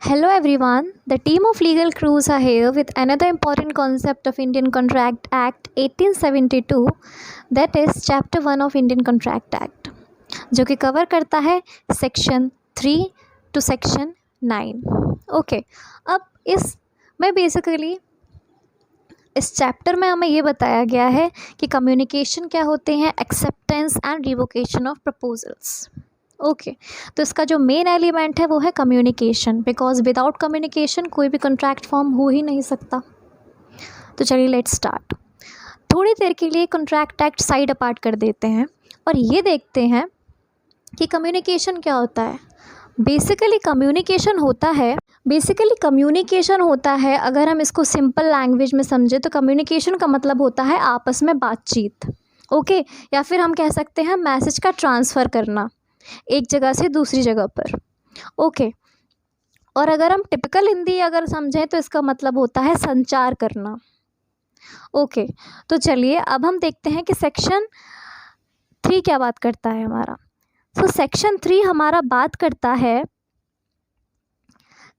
Hello everyone. The team of legal crews are here with another important concept of Indian Contract Act 1872, that is Chapter 1 of Indian Contract Act, जो कि cover करता है section 3 to section 9. Okay, अब basically इस chapter में हमें ये बताया गया है कि कम्युनिकेशन क्या होते हैं, acceptance and revocation of proposals. Okay, तो इसका जो मेन एलिमेंट है वो है कम्युनिकेशन, बिकॉज विदाउट कम्युनिकेशन कोई भी कॉन्ट्रैक्ट फॉर्म हो ही नहीं सकता. तो चलिए लेट्स स्टार्ट. थोड़ी देर के लिए कॉन्ट्रैक्ट एक्ट साइड अपार्ट कर देते हैं और ये देखते हैं कि कम्युनिकेशन क्या होता है. बेसिकली कम्युनिकेशन होता है, अगर हम इसको सिंपल लैंग्वेज में समझे तो कम्युनिकेशन का मतलब होता है आपस में बातचीत. ओके, या फिर हम कह सकते हैं मैसेज का ट्रांसफ़र करना एक जगह से दूसरी जगह पर. ओके, और अगर हम टिपिकल हिंदी अगर समझें तो इसका मतलब होता है संचार करना. ओके, तो चलिए अब हम देखते हैं कि सेक्शन 3 क्या बात करता है हमारा. तो सेक्शन 3 हमारा बात करता है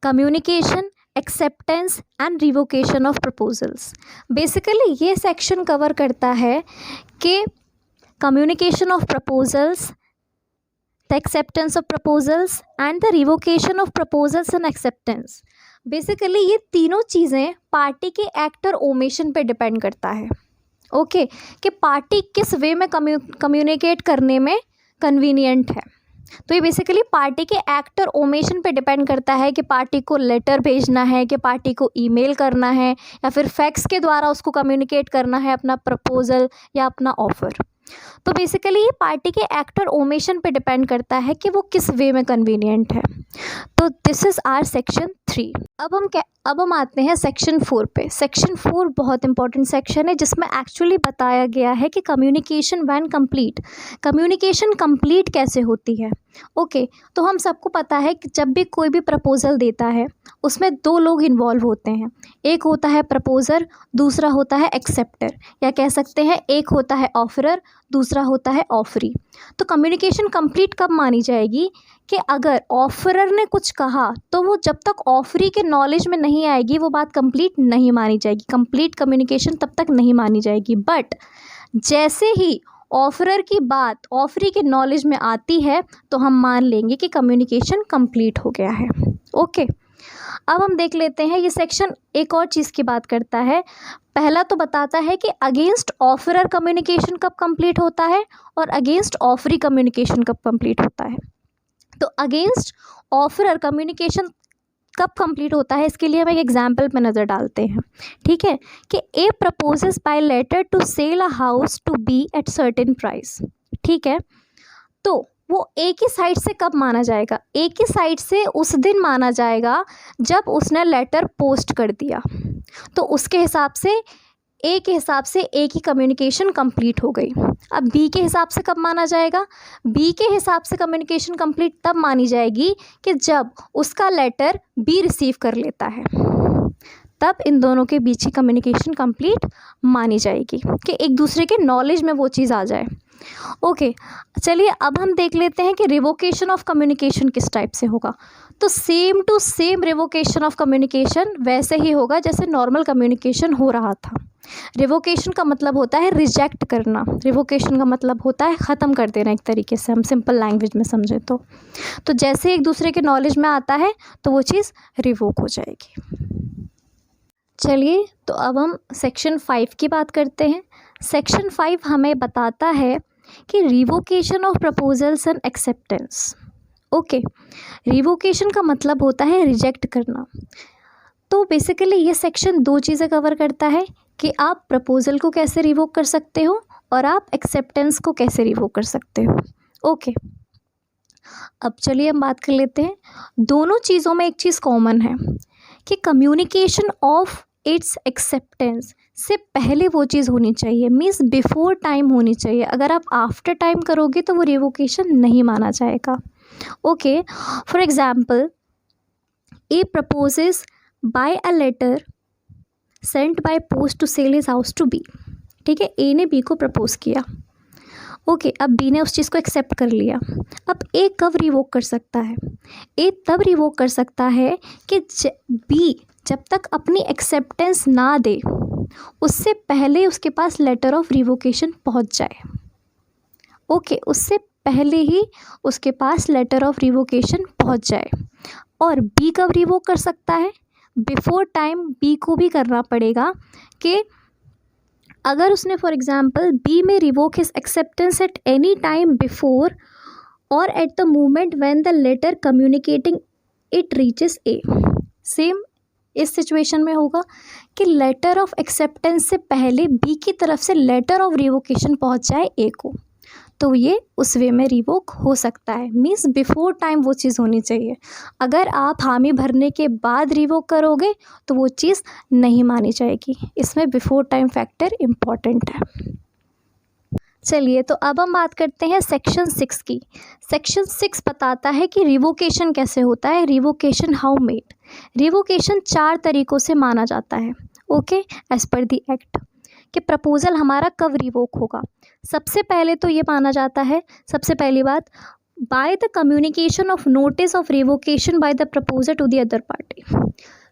communication, acceptance and revocation of proposals. Basically ये सेक्शन कवर करता है कि communication of proposals, the acceptance of proposals and the revocation of proposals and acceptance. Basically ये तीनों चीज़ें पार्टी के एक्ट और ओमिशन पे डिपेंड करता है. ओके, कि पार्टी किस वे में कम्युनिकेट करने में कन्वीनियंट है. तो ये बेसिकली पार्टी के एक्ट और ओमिशन पे डिपेंड करता है कि पार्टी को लेटर भेजना है, कि पार्टी को ईमेल करना है, या फिर फैक्स के द्वारा उसको कम्युनिकेट करना है अपना प्रपोजल या अपना ऑफ़र. तो बेसिकली ये पार्टी के एक्ट और ओमिशन पे डिपेंड करता है कि वो किस वे में कन्वीनियंट है. तो दिस इज़ आर सेक्शन 3. अब हम आते हैं सेक्शन 4 पे. सेक्शन 4 बहुत इंपॉर्टेंट सेक्शन है जिसमें एक्चुअली बताया गया है कि communication when complete, communication complete कैसे होती है. ओके, तो हम सबको पता है कि जब भी कोई भी प्रपोज़ल देता है उसमें 2 लोग इन्वॉल्व होते हैं. एक होता है प्रपोज़र, दूसरा होता है एक्सेप्टर, या कह सकते हैं एक होता है ऑफरर, दूसरा होता है ऑफरी. तो कम्युनिकेशन कंप्लीट कब मानी जाएगी कि अगर ऑफरर ने कुछ कहा तो वो जब तक ऑफरी के नॉलेज में नहीं आएगी वो बात कंप्लीट नहीं मानी जाएगी. कंप्लीट कम्युनिकेशन तब तक नहीं मानी जाएगी. बट जैसे ही ऑफरर की बात ऑफरी के नॉलेज में आती है तो हम मान लेंगे कि कम्युनिकेशन कंप्लीट हो गया है. ओके, अब हम देख लेते हैं ये सेक्शन एक और चीज़ की बात करता है. पहला तो बताता है कि अगेंस्ट ऑफरर कम्युनिकेशन कब कंप्लीट होता है और अगेंस्ट ऑफरी कम्युनिकेशन कब कंप्लीट होता है. तो अगेंस्ट ऑफरर कम्युनिकेशन कब कंप्लीट होता है इसके लिए हम एक एग्जाम्पल पे नज़र डालते हैं. ठीक है, कि A proposes by letter to sell a house to B at certain price. ठीक है, तो वो ए की साइड से कब माना जाएगा? ए की साइड से उस दिन माना जाएगा जब उसने लेटर पोस्ट कर दिया. तो उसके हिसाब से ए के हिसाब से ए की कम्युनिकेशन कंप्लीट हो गई. अब बी के हिसाब से कब माना जाएगा? बी के हिसाब से कम्युनिकेशन कंप्लीट तब मानी जाएगी कि जब उसका लेटर बी रिसीव कर लेता है, तब इन दोनों के बीच की कम्युनिकेशन कंप्लीट मानी जाएगी कि एक दूसरे के नॉलेज में वो चीज़ आ जाए. ओके, चलिए अब हम देख लेते हैं कि रिवोकेशन ऑफ कम्युनिकेशन किस टाइप से होगा. तो same to same revocation of communication वैसे ही होगा जैसे नॉर्मल कम्युनिकेशन हो रहा था. रिवोकेशन का मतलब होता है रिजेक्ट करना. रिवोकेशन का मतलब होता है ख़त्म कर देना, एक तरीके से हम सिंपल लैंग्वेज में समझें तो जैसे एक दूसरे के नॉलेज में आता है तो वो चीज़ रिवोक हो जाएगी. चलिए, तो अब हम सेक्शन 5 की बात करते हैं. सेक्शन 5 हमें बताता है कि revocation of proposals and acceptance. Okay, revocation का मतलब होता है रिजेक्ट करना. तो बेसिकली ये सेक्शन 2 चीज़ें कवर करता है कि आप प्रपोज़ल को कैसे रिवोक कर सकते हो और आप एक्सेप्टेंस को कैसे रिवोक कर सकते हो. ओके, अब चलिए हम बात कर लेते हैं. दोनों चीज़ों में एक चीज़ कॉमन है कि कम्युनिकेशन ऑफ इट्स एक्सेप्टेंस से पहले वो चीज़ होनी चाहिए, मीन्स बिफोर टाइम होनी चाहिए. अगर आप आफ्टर टाइम करोगे तो वो रिवोकेशन नहीं माना जाएगा. Okay, for example, A proposes by a letter sent by post to sell his house to B. ठीक है, ए ने बी को प्रपोज किया. ओके, अब बी ने उस चीज़ को एक्सेप्ट कर लिया। अब ए कब रिवोक कर सकता है? ए तब रिवोक कर सकता है कि बी जब तक अपनी एक्सेप्टेंस ना दे उससे पहले उसके पास लेटर ऑफ रिवोकेशन पहुंच जाए। ओके, उससे पहले ही उसके पास लेटर ऑफ रिवोकेशन पहुंच जाए। और बी कब रिवोक कर सकता है? बिफोर टाइम बी को भी करना पड़ेगा कि अगर उसने फॉर एग्जांपल बी में revoke his acceptance at any time before or at the moment when the letter communicating it reaches A. Same इस सिचुएशन में होगा कि लेटर ऑफ एक्सेप्टेंस से पहले बी की तरफ से लेटर ऑफ रिवोकेशन पहुंच जाए ए को, तो ये उस वे में रिवोक हो सकता है। मीन्स बिफोर टाइम वो चीज़ होनी चाहिए। अगर आप हामी भरने के बाद रिवोक करोगे तो वो चीज़ नहीं मानी जाएगी। इसमें बिफोर टाइम फैक्टर इम्पॉर्टेंट है। चलिए, तो अब हम बात करते हैं सेक्शन 6 की। सेक्शन 6 बताता है कि रिवोकेशन कैसे होता है। Revocation how made. रिवोकेशन 4 तरीक़ों से माना जाता है। Okay, as per the act कि प्रपोज़ल हमारा कब रिवोक होगा। सबसे पहले तो ये माना जाता है, सबसे पहली बात, by the communication of notice of revocation by the proposer to the other party.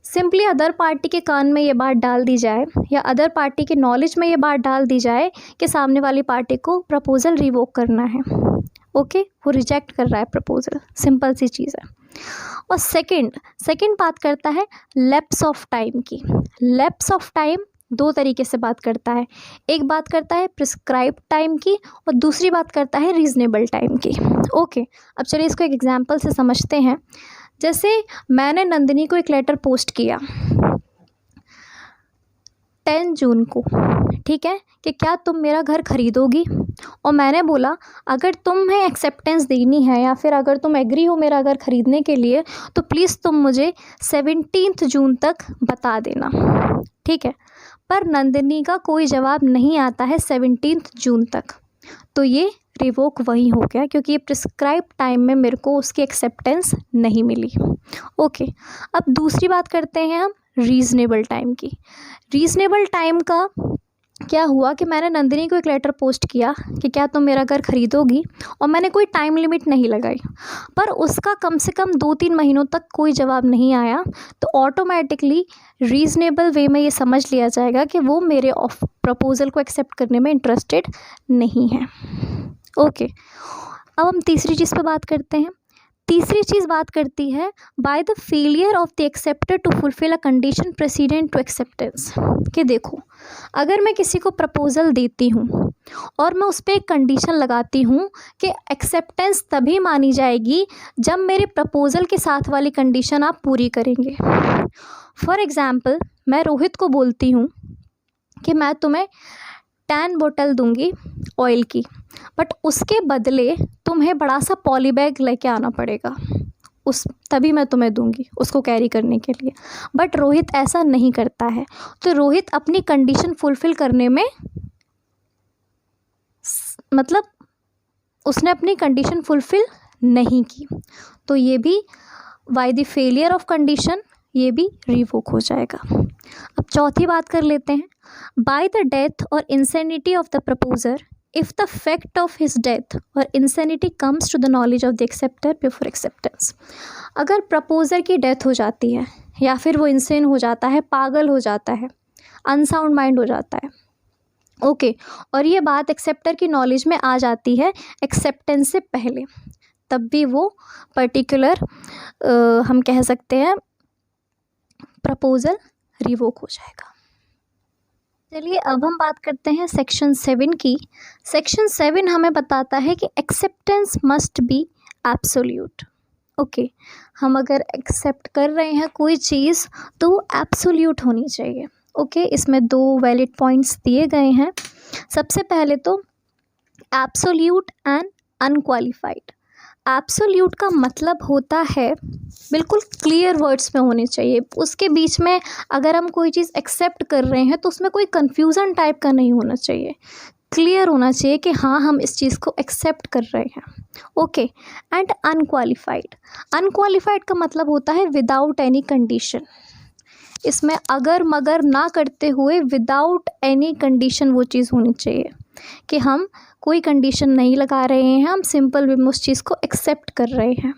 Simply other party के कान में ये बात डाल दी जाए या अदर पार्टी के नॉलेज में ये बात डाल दी जाए कि सामने वाली पार्टी को प्रपोज़ल रिवोक करना है। ओके, वो रिजेक्ट कर रहा है प्रपोज़ल, सिंपल सी चीज़ है। और सेकंड बात करता है लैप्स ऑफ टाइम की। लैप्स ऑफ टाइम 2 तरीके से बात करता है। एक बात करता है प्रिस्क्राइब टाइम की और दूसरी बात करता है रीज़नेबल टाइम की। ओके, अब चलिए इसको एक एग्जांपल से समझते हैं। जैसे मैंने नंदिनी को एक लेटर पोस्ट किया 10 जून को, ठीक है, कि क्या तुम मेरा घर खरीदोगी। और मैंने बोला अगर तुम्हें एक्सेप्टेंस देनी है या फिर अगर तुम एग्री हो मेरा घर खरीदने के लिए तो प्लीज़ तुम मुझे 17 जून तक बता देना, ठीक है। पर नंदिनी का कोई जवाब नहीं आता है 17 जून तक, तो ये रिवोक वहीं हो गया क्योंकि ये प्रिस्क्राइब टाइम में मेरे को उसकी एक्सेप्टेंस नहीं मिली। ओके, अब दूसरी बात करते हैं हम रीज़नेबल टाइम की। रीज़नेबल टाइम का क्या हुआ कि मैंने नंदिनी को एक लेटर पोस्ट किया कि क्या तुम मेरा घर खरीदोगी, और मैंने कोई टाइम लिमिट नहीं लगाई, पर उसका कम से कम 2-3 महीनों तक कोई जवाब नहीं आया, तो ऑटोमेटिकली रीज़नेबल वे में ये समझ लिया जाएगा कि वो मेरे प्रपोज़ल को एक्सेप्ट करने में इंटरेस्टेड नहीं है। ओके, अब हम तीसरी चीज़ पे बात करते हैं। तीसरी चीज़ बात करती है by the failure of the acceptor to fulfil a condition precedent to acceptance. कि देखो, अगर मैं किसी को प्रपोज़ल देती हूँ और मैं उस पर एक कंडीशन लगाती हूँ कि एक्सेप्टेंस तभी मानी जाएगी जब मेरे प्रपोज़ल के साथ वाली कंडीशन आप पूरी करेंगे। फॉर एग्ज़ाम्पल, मैं रोहित को बोलती हूँ कि मैं तुम्हें 10 बोतल दूंगी ऑयल की, बट उसके बदले तुम्हें बड़ा सा पॉली बैग लेके आना पड़ेगा, तभी मैं तुम्हें दूंगी उसको कैरी करने के लिए। बट रोहित ऐसा नहीं करता है, तो रोहित अपनी कंडीशन फुलफ़िल करने में मतलब उसने अपनी कंडीशन फुलफ़िल नहीं की, तो ये भी bye the failure of condition ये भी रिवोक हो जाएगा। अब चौथी बात कर लेते हैं, by the death or insanity of the proposer if the fact of his death or insanity comes to the knowledge of the acceptor before acceptance. अगर प्रपोजर की डेथ हो जाती है या फिर वो इंसेन हो जाता है, पागल हो जाता है, अनसाउंड माइंड हो जाता है, ओके, और ये बात एक्सेप्टर की नॉलेज में आ जाती है एक्सेप्टेंस से पहले, तब भी वो पर्टिकुलर हम कह सकते हैं प्रपोज़ल रिवोक हो जाएगा। चलिए, अब हम बात करते हैं सेक्शन 7 की। सेक्शन 7 हमें बताता है कि acceptance must be absolute. Okay, हम अगर एक्सेप्ट कर रहे हैं कोई चीज़ तो वो एब्सोल्यूट होनी चाहिए। ओके, इसमें 2 वैलिड पॉइंट्स दिए गए हैं। सबसे पहले तो एब्सोल्यूट एंड अनक्वालिफाइड। एब्सोल्यूट का मतलब होता है बिल्कुल क्लियर वर्ड्स में होने चाहिए, उसके बीच में अगर हम कोई चीज़ एक्सेप्ट कर रहे हैं तो उसमें कोई कन्फ्यूज़न टाइप का नहीं होना चाहिए, क्लियर होना चाहिए कि हाँ हम इस चीज़ को एक्सेप्ट कर रहे हैं। ओके, एंड अनक्वालिफाइड का मतलब होता है विदाउट एनी कंडीशन। इसमें अगर मगर ना करते हुए विदाउट एनी कंडीशन वो चीज़ होनी चाहिए। कि हम कोई कंडीशन नहीं लगा रहे हैं, हम सिंपल वे में उस चीज़ को एक्सेप्ट कर रहे हैं।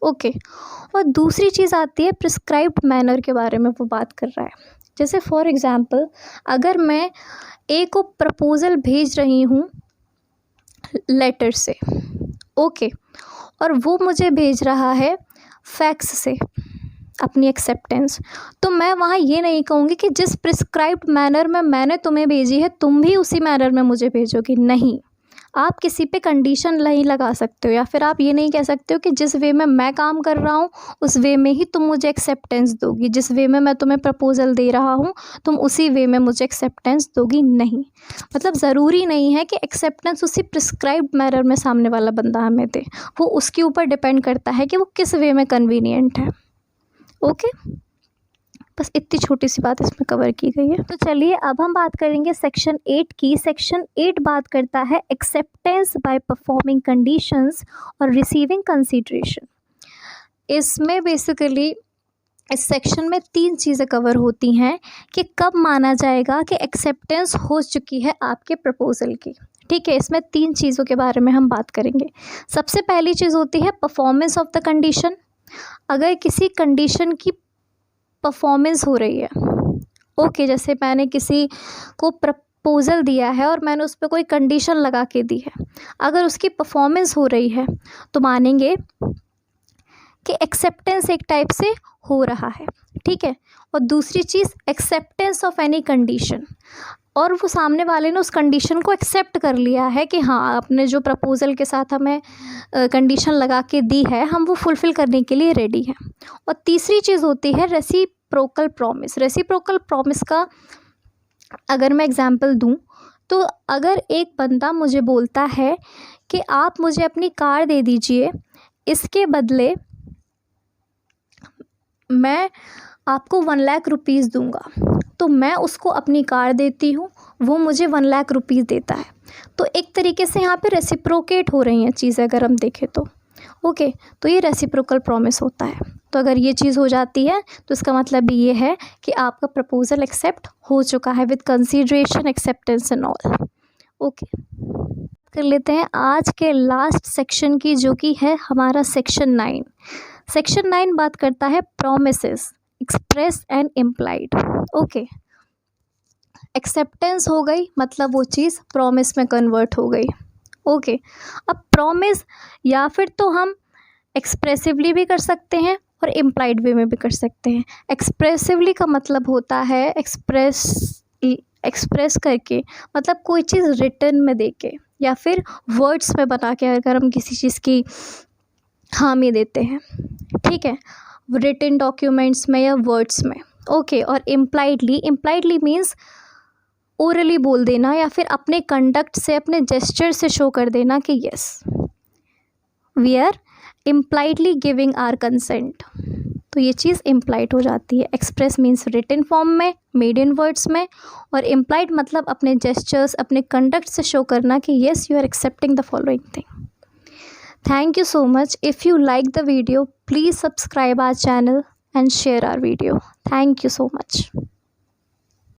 ओके। और दूसरी चीज़ आती है प्रिस्क्राइब्ड मैनर के बारे में वो बात कर रहा है। जैसे फॉर एग्ज़ाम्पल अगर मैं ए को प्रपोज़ल भेज रही हूँ लेटर से, ओके, और वो मुझे भेज रहा है फैक्स से अपनी एक्सेप्टेंस, तो मैं वहाँ ये नहीं कहूँगी कि जिस प्रिस्क्राइब्ड मैनर में मैंने तुम्हें भेजी है तुम भी उसी मैनर में मुझे भेजोगी। नहीं, आप किसी पे कंडीशन नहीं लगा सकते हो, या फिर आप ये नहीं कह सकते हो कि जिस वे में मैं काम कर रहा हूँ उस वे में ही तुम मुझे एक्सेप्टेंस दोगी, जिस वे में मैं तुम्हें प्रपोज़ल दे रहा हूँ तुम उसी वे में मुझे एक्सेप्टेंस दोगी। नहीं, मतलब ज़रूरी नहीं है कि एक्सेप्टेंस उसी प्रिस्क्राइब्ड मैनर में सामने वाला बंदा हमें दे, वो उसके ऊपर डिपेंड करता है कि वो किस वे में कन्वीनियंट है। ओके, बस इतनी छोटी सी बात इसमें कवर की गई है। तो चलिए अब हम बात करेंगे सेक्शन 8 की। सेक्शन 8 बात करता है एक्सेप्टेंस बाय परफॉर्मिंग कंडीशंस और रिसीविंग कंसीडरेशन। इसमें बेसिकली इस सेक्शन में 3 चीज़ें कवर होती हैं कि कब माना जाएगा कि एक्सेप्टेंस हो चुकी है आपके प्रपोज़ल की। ठीक है, इसमें 3 चीज़ों के बारे में हम बात करेंगे। सबसे पहली चीज़ होती है परफॉर्मेंस ऑफ द कंडीशन। अगर किसी कंडीशन की परफॉर्मेंस हो रही है, ओके, जैसे मैंने किसी को प्रपोज़ल दिया है और मैंने उस पर कोई कंडीशन लगा के दी है, अगर उसकी परफॉर्मेंस हो रही है तो मानेंगे कि एक्सेप्टेंस एक टाइप से हो रहा है। ठीक है, और दूसरी चीज़ एक्सेप्टेंस ऑफ एनी कंडीशन, और वो सामने वाले ने उस कंडीशन को एक्सेप्ट कर लिया है कि हाँ, आपने जो प्रपोज़ल के साथ हमें कंडीशन लगा के दी है हम वो फुलफ़िल करने के लिए रेडी हैं। और तीसरी चीज़ होती है रेसिप्रोकल प्रॉमिस। रेसिप्रोकल प्रॉमिस का अगर मैं एग्जांपल दूं तो अगर एक बंदा मुझे बोलता है कि आप मुझे अपनी कार दे दीजिए, इसके बदले मैं आपको 1 लाख रुपीज़ दूंगा, तो मैं उसको अपनी कार देती हूँ, वो मुझे 1 लाख रुपीज़ देता है। तो एक तरीके से यहाँ पे रेसिप्रोकेट हो रही हैं चीज़ें अगर हम देखें तो। ओके, तो ये रेसिप्रोकल प्रॉमिस होता है। तो अगर ये चीज़ हो जाती है तो इसका मतलब भी ये है कि आपका प्रपोज़ल एक्सेप्ट हो चुका है with consideration, acceptance and all. Okay, कर लेते हैं आज के लास्ट सेक्शन की, जो कि है हमारा सेक्शन 9। सेक्शन 9 बात करता है promises express and implied. Okay, acceptance हो गई मतलब वो चीज़ प्रॉमिस में कन्वर्ट हो गई। ओके, अब प्रॉमिस या फिर तो हम एक्सप्रेसिवली भी कर सकते हैं और इम्प्लाइड वे में भी कर सकते हैं। एक्सप्रेसिवली का मतलब होता है एक्सप्रेस करके, मतलब कोई चीज़ रिटन में दे के या फिर वर्ड्स में बना के अगर हम किसी चीज़ की हामी देते हैं, ठीक है, रिटन डॉक्यूमेंट्स में या वर्ड्स में। ओके, और इम्प्लाइडली मीन्स ओरली बोल देना या फिर अपने कंडक्ट से, अपने जेस्चर से शो कर देना कि yes we are impliedly giving our consent. तो ये चीज़ इम्प्लाइड हो जाती है। एक्सप्रेस मीन्स रिटन फॉर्म में, मेड इन वर्ड्स में, और इम्प्लाइड मतलब अपने जेस्चर्स, अपने कंडक्ट से शो करना कि yes you are accepting the following thing. Thank you so much. If you like the video, please subscribe our channel and share our video. Thank you so much.